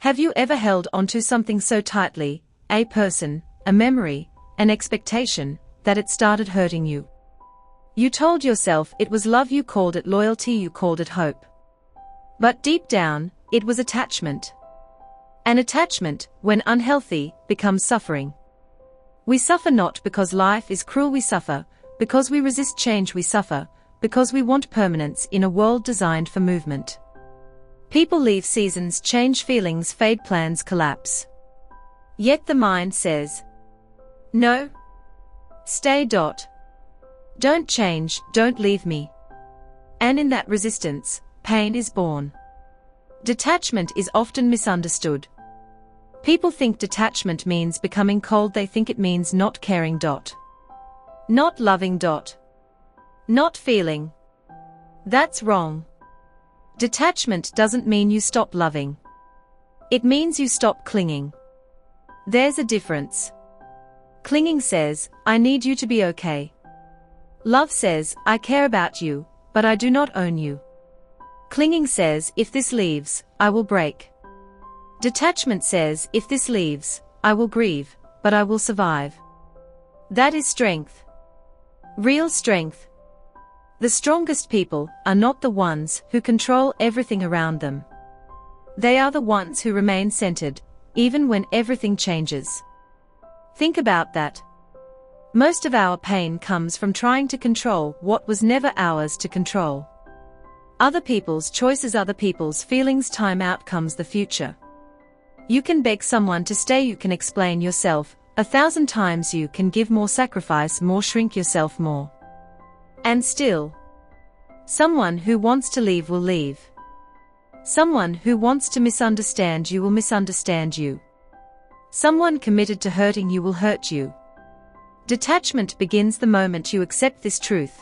Have you ever held onto something so tightly, a person, a memory, an expectation, that it started hurting you? You told yourself it was love, you called it loyalty, you called it hope. But deep down, it was attachment. An attachment, when unhealthy, becomes suffering. We suffer not because life is cruel, we suffer because we resist change, we suffer because we want permanence in a world designed for movement. People leave, seasons change, feelings fade, plans collapse. Yet the mind says, no. Stay. Don't change, don't leave me. And in that resistance, pain is born. Detachment is often misunderstood. People think detachment means becoming cold, they think it means not caring. Not loving. Not feeling. That's wrong. Detachment doesn't mean you stop loving. It means you stop clinging. There's a difference. Clinging says, I need you to be okay. Love says, I care about you, but I do not own you. Clinging says, if this leaves, I will break. Detachment says, if this leaves, I will grieve, but I will survive. That is strength. Real strength. The strongest people are not the ones who control everything around them. They are the ones who remain centered, even when everything changes. Think about that. Most of our pain comes from trying to control what was never ours to control. Other people's choices, other people's feelings, time, outcomes, the future. You can beg someone to stay, you can explain yourself 1,000 times, you can give more, sacrifice more, shrink yourself more. And still, someone who wants to leave will leave. Someone who wants to misunderstand you will misunderstand you. Someone committed to hurting you will hurt you. Detachment begins the moment you accept this truth.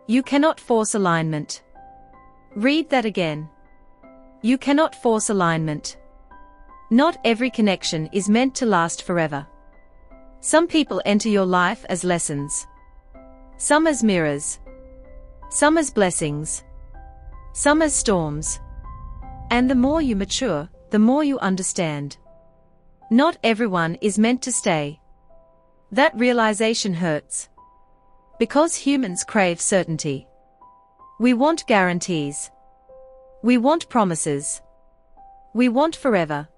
You cannot force alignment. Read that again. You cannot force alignment. Not every connection is meant to last forever. Some people enter your life as lessons. Some as mirrors. Some as blessings. Some as storms. And the more you mature, the more you understand. Not everyone is meant to stay. That realization hurts. Because humans crave certainty. We want guarantees. We want promises. We want forever.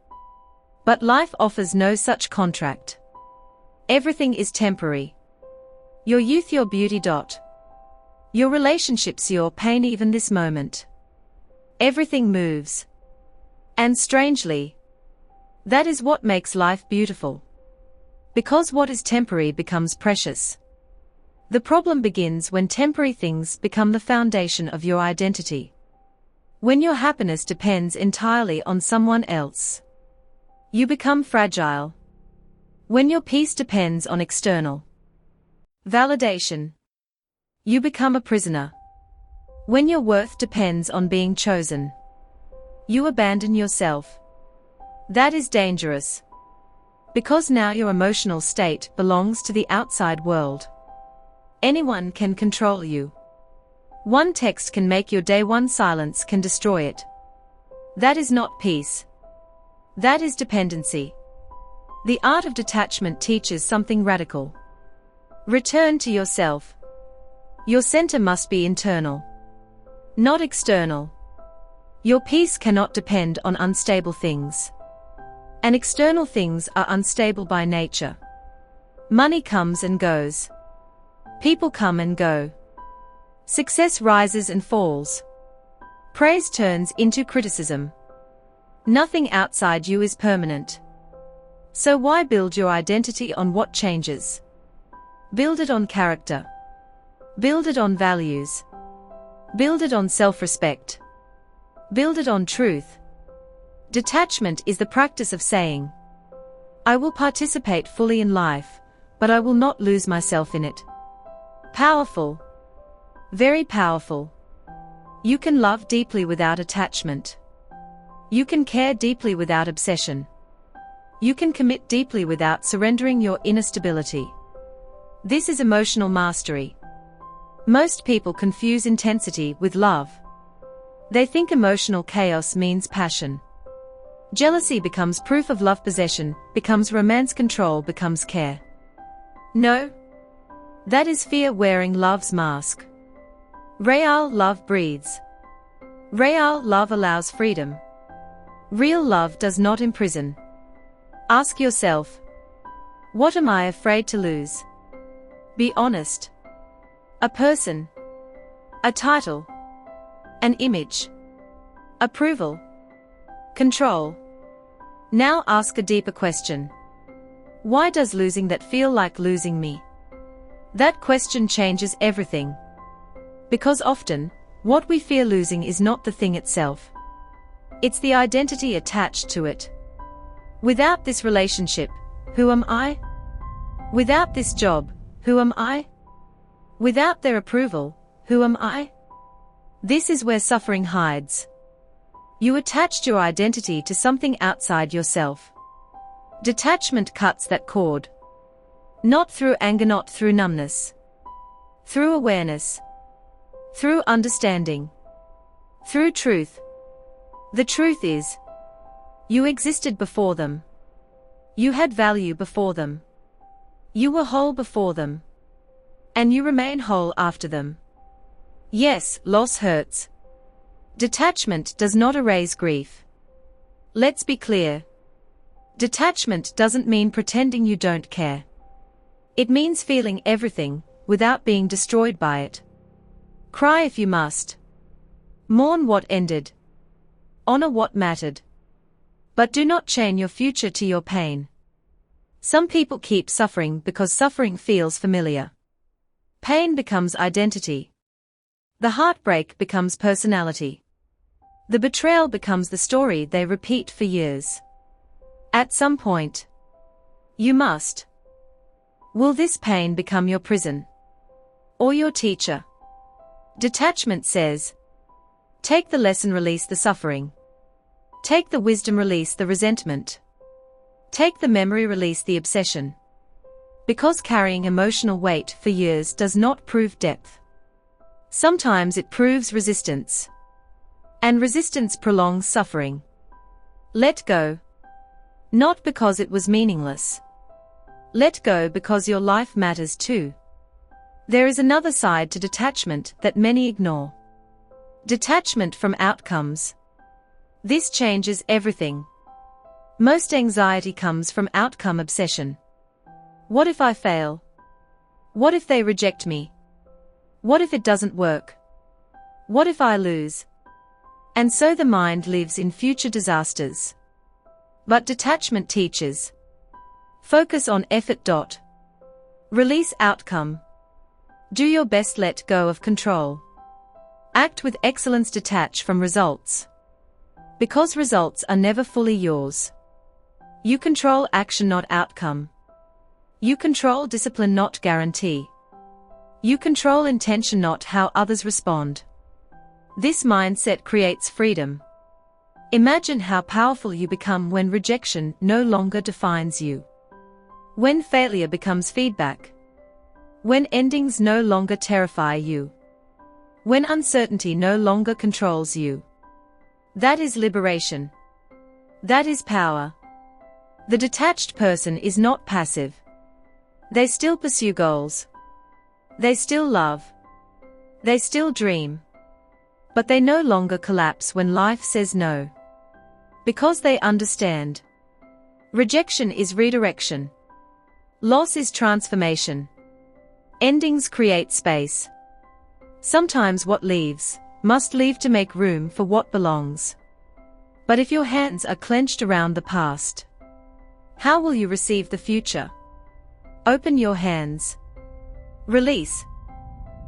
But life offers no such contract. Everything is temporary. Your youth, your beauty. Your relationships, your pain, even this moment. Everything moves. And strangely, that is what makes life beautiful. Because what is temporary becomes precious. The problem begins when temporary things become the foundation of your identity. When your happiness depends entirely on someone else. You become fragile. When your peace depends on external validation, you become a prisoner. When your worth depends on being chosen, you abandon yourself. That is dangerous. Because now your emotional state belongs to the outside world. Anyone can control you. One text can make your day, one silence can destroy it. That is not peace. That is dependency. The art of detachment teaches something radical. Return to yourself. Your center must be internal, not external. Your peace cannot depend on unstable things. And external things are unstable by nature. Money comes and goes. People come and go. Success rises and falls. Praise turns into criticism. Nothing outside you is permanent. So why build your identity on what changes? Build it on character. Build it on values. Build it on self-respect. Build it on truth. Detachment is the practice of saying, I will participate fully in life, but I will not lose myself in it. Powerful. Very powerful. You can love deeply without attachment. You can care deeply without obsession. You can commit deeply without surrendering your inner stability. This is emotional mastery. Most people confuse intensity with love. They think emotional chaos means passion. Jealousy becomes proof of love, possession becomes romance, control becomes care. No. That is fear wearing love's mask. Real love breathes. Real love allows freedom. Real love does not imprison. Ask yourself, what am I afraid to lose? Be honest. A person. A title. An image. Approval. Control. Now ask a deeper question. Why does losing that feel like losing me? That question changes everything. Because often, what we fear losing is not the thing itself. It's the identity attached to it. Without this relationship, who am I? Without this job, who am I? Without their approval, who am I? This is where suffering hides. You attached your identity to something outside yourself. Detachment cuts that cord. Not through anger, not through numbness. Through awareness. Through understanding. Through truth. The truth is, you existed before them. You had value before them. You were whole before them. And you remain whole after them. Yes, loss hurts. Detachment does not erase grief. Let's be clear. Detachment doesn't mean pretending you don't care. It means feeling everything, without being destroyed by it. Cry if you must. Mourn what ended. Honor what mattered. But do not chain your future to your pain. Some people keep suffering because suffering feels familiar. Pain becomes identity. The heartbreak becomes personality. The betrayal becomes the story they repeat for years. At some point, you must. Will this pain become your prison? Or your teacher? Detachment says, take the lesson, release the suffering. Take the wisdom, release the resentment. Take the memory, release the obsession. Because carrying emotional weight for years does not prove depth. Sometimes it proves resistance. And resistance prolongs suffering. Let go. Not because it was meaningless. Let go because your life matters too. There is another side to detachment that many ignore. Detachment from outcomes. This changes everything. Most anxiety comes from outcome obsession. What if I fail? What if they reject me? What if it doesn't work? What if I lose? And so the mind lives in future disasters. But detachment teaches. Focus on effort. Release outcome. Do your best, let go of control. Act with excellence, detach from results. Because results are never fully yours. You control action, not outcome. You control discipline, not guarantee. You control intention, not how others respond. This mindset creates freedom. Imagine how powerful you become when rejection no longer defines you. When failure becomes feedback. When endings no longer terrify you. When uncertainty no longer controls you. That is liberation. That is power. The detached person is not passive. They still pursue goals. They still love. They still dream. But they no longer collapse when life says no. Because they understand. Rejection is redirection. Loss is transformation. Endings create space. Sometimes what leaves, must leave to make room for what belongs. But if your hands are clenched around the past, how will you receive the future? Open your hands. Release.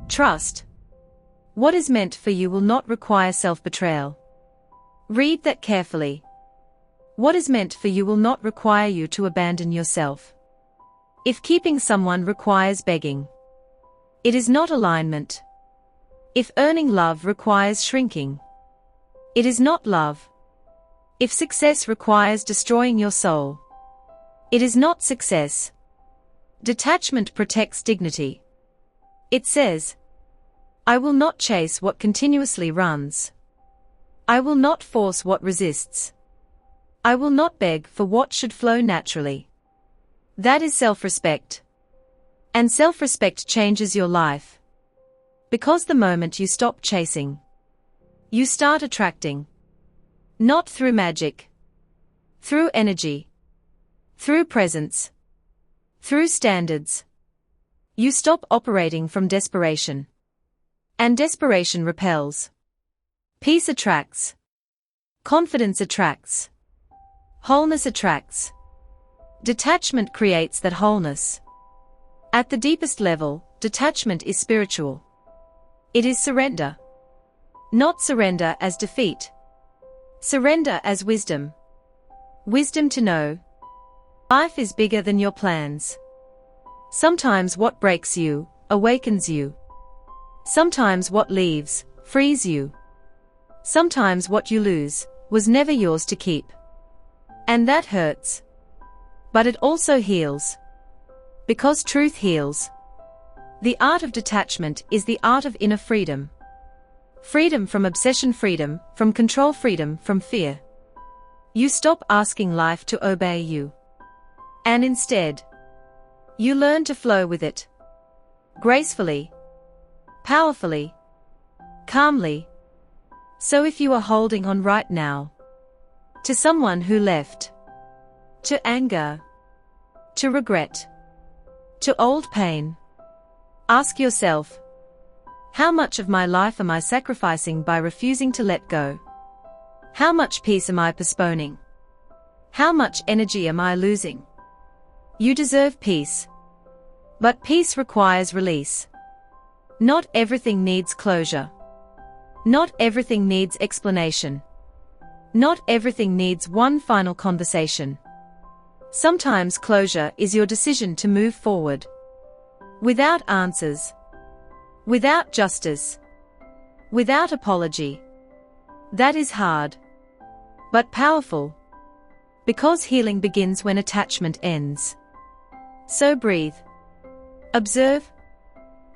Trust. What is meant for you will not require self-betrayal. Read that carefully. What is meant for you will not require you to abandon yourself. If keeping someone requires begging, it is not alignment. If earning love requires shrinking, it is not love. If success requires destroying your soul, it is not success. Detachment protects dignity. It says, I will not chase what continuously runs. I will not force what resists. I will not beg for what should flow naturally. That is self-respect. And self-respect changes your life. Because the moment you stop chasing, you start attracting. Not through magic. Through energy. Through presence. Through standards. You stop operating from desperation. And desperation repels. Peace attracts. Confidence attracts. Wholeness attracts. Detachment creates that wholeness. At the deepest level, detachment is spiritual. It is surrender. Not surrender as defeat. Surrender as wisdom. Wisdom to know. Life is bigger than your plans. Sometimes what breaks you, awakens you. Sometimes what leaves, frees you. Sometimes what you lose, was never yours to keep. And that hurts. But it also heals. Because truth heals. The art of detachment is the art of inner freedom. Freedom from obsession, freedom from control, freedom from fear. You stop asking life to obey you. And instead, you learn to flow with it. Gracefully. Powerfully. Calmly. So if you are holding on right now to someone who left, to anger, to regret, to old pain, ask yourself, how much of my life am I sacrificing by refusing to let go? How much peace am I postponing? How much energy am I losing? You deserve peace. But peace requires release. Not everything needs closure. Not everything needs explanation. Not everything needs one final conversation. Sometimes closure is your decision to move forward. Without answers. Without justice. Without apology. That is hard. But powerful. Because healing begins when attachment ends. So breathe. Observe.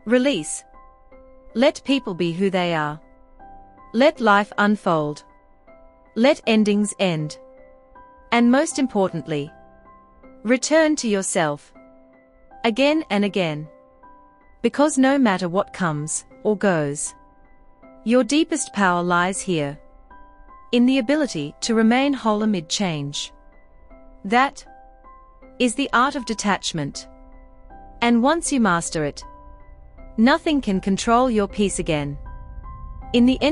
Release. Let people be who they are. Let life unfold. Let endings end. And most importantly, return to yourself. Again and again. Because no matter what comes or goes, your deepest power lies here. In the ability to remain whole amid change. That is the art of detachment. And once you master it, nothing can control your peace again. In the end,